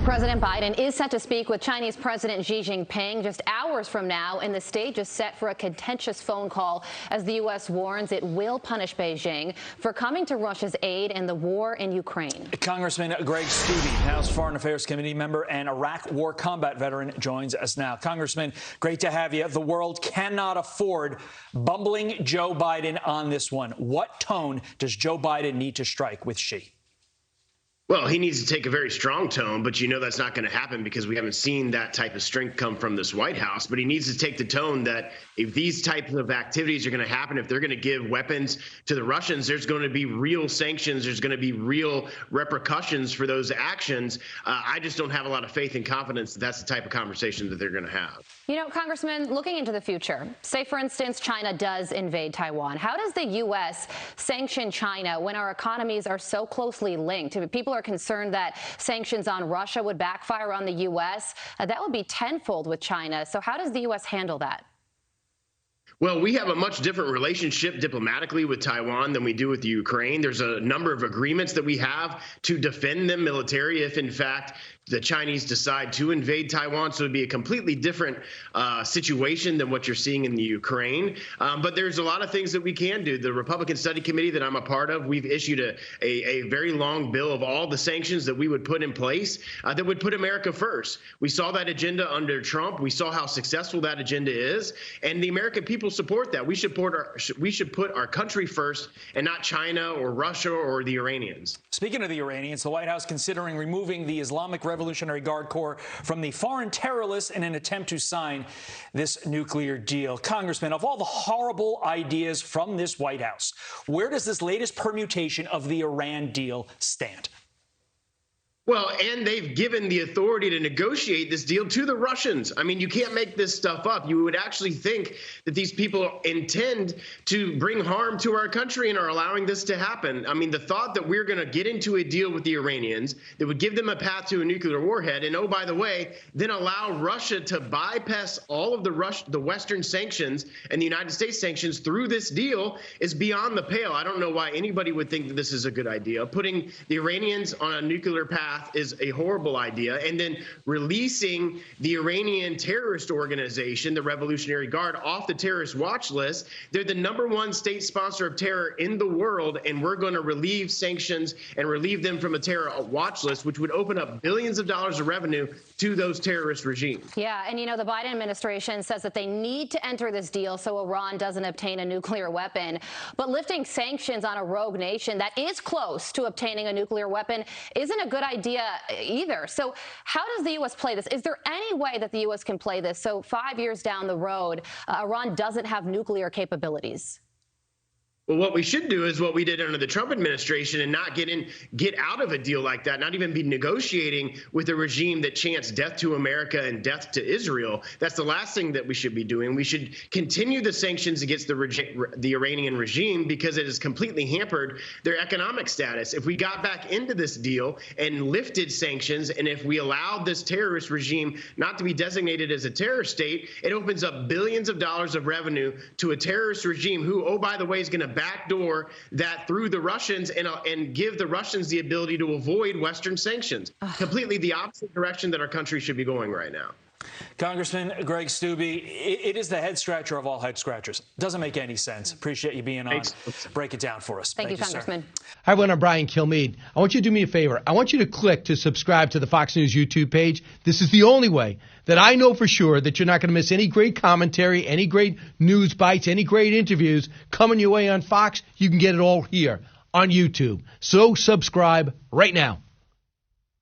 President Biden is set to speak with Chinese President Xi Jinping just hours from now, and the stage is set for a contentious phone call as the U.S. warns it will punish Beijing for coming to Russia's aid in the war in Ukraine. Congressman Greg Steube, House Foreign Affairs Committee member and Iraq War combat veteran, joins us now. Congressman, great to have you. The world cannot afford bumbling Joe Biden on this one. What tone does Joe Biden need to strike with Xi? Well, he needs to take a very strong tone, but you know that's not going to happen because we haven't seen that type of strength come from this White House. But he needs to take the tone that if these types of activities are going to happen, if they're going to give weapons to the Russians, there's going to be real sanctions. There's going to be real repercussions for those actions. I just don't have a lot of faith and confidence that that's the type of conversation that they're going to have. You know, Congressman, looking into the future, say, for instance, China does invade Taiwan. How does the U.S. sanction China when our economies are so closely linked? People are concerned that sanctions on Russia would backfire on the U.S. That would be tenfold with China. So how does the U.S. handle that? Well, we have a much different relationship diplomatically with Taiwan than we do with Ukraine. There's a number of agreements that we have to defend them militarily if, in fact, the Chinese decide to invade Taiwan. So it'd be a completely different situation than what you're seeing in the Ukraine. But there's a lot of things that we can do. The Republican Study Committee that I'm a part of, we've issued a very long bill of all the sanctions that we would put in place that would put America first. We saw that agenda under Trump. We saw how successful that agenda is. And the American people support that. We should put our country first and not China or Russia or the Iranians. Speaking of the Iranians, the White House considering removing the Islamic Revolutionary Guard Corps from the foreign terror list in an attempt to sign this nuclear deal. Congressman, of all the horrible ideas from this White House, where does this latest permutation of the Iran deal stand? Well, and they've given the authority to negotiate this deal to the Russians. I mean, you can't make this stuff up. You would actually think that these people intend to bring harm to our country and are allowing this to happen. I mean, the thought that we're going to get into a deal with the Iranians that would give them a path to a nuclear warhead and, oh, by the way, then allow Russia to bypass all of the Western sanctions and the United States sanctions through this deal is beyond the pale. I don't know why anybody would think that this is a good idea. Putting the Iranians on a nuclear path is a horrible idea. And then releasing the Iranian terrorist organization, the Revolutionary Guard, off the terrorist watch list. They're the #1 state sponsor of terror in the world, and we're going to relieve sanctions and relieve them from a terror watch list, which would open up billions of dollars of revenue to those terrorist regimes. Yeah, and you know, the Biden administration says that they need to enter this deal so Iran doesn't obtain a nuclear weapon. But lifting sanctions on a rogue nation that is close to obtaining a nuclear weapon isn't a good idea either. So how does the U.S. play this? Is there any way that the U.S. can play this so 5 years down the road, Iran doesn't have nuclear capabilities? Well, what we should do is what we did under the Trump administration and not get out of a deal like that, not even be negotiating with a regime that chants death to America and death to Israel. That's the last thing that we should be doing. We should continue the sanctions against the Iranian regime because it has completely hampered their economic status. If we got back into this deal and lifted sanctions, and if we allowed this terrorist regime not to be designated as a terror state, it opens up billions of dollars of revenue to a terrorist regime who, oh, by the way, is going to backdoor that through the Russians and give the Russians the ability to avoid Western sanctions. Completely the opposite direction that our country should be going right now. Congressman Greg Steube, it is the head scratcher of all head scratchers. Doesn't make any sense. Appreciate you being on. Thanks. Break it down for us. Thank you, Congressman. Hi, everyone. I'm Brian Kilmeade. I want you to do me a favor. I want you to click to subscribe to the Fox News YouTube page. This is the only way that I know for sure that you're not going to miss any great commentary, any great news bites, any great interviews coming your way on Fox. You can get it all here on YouTube. So subscribe right now.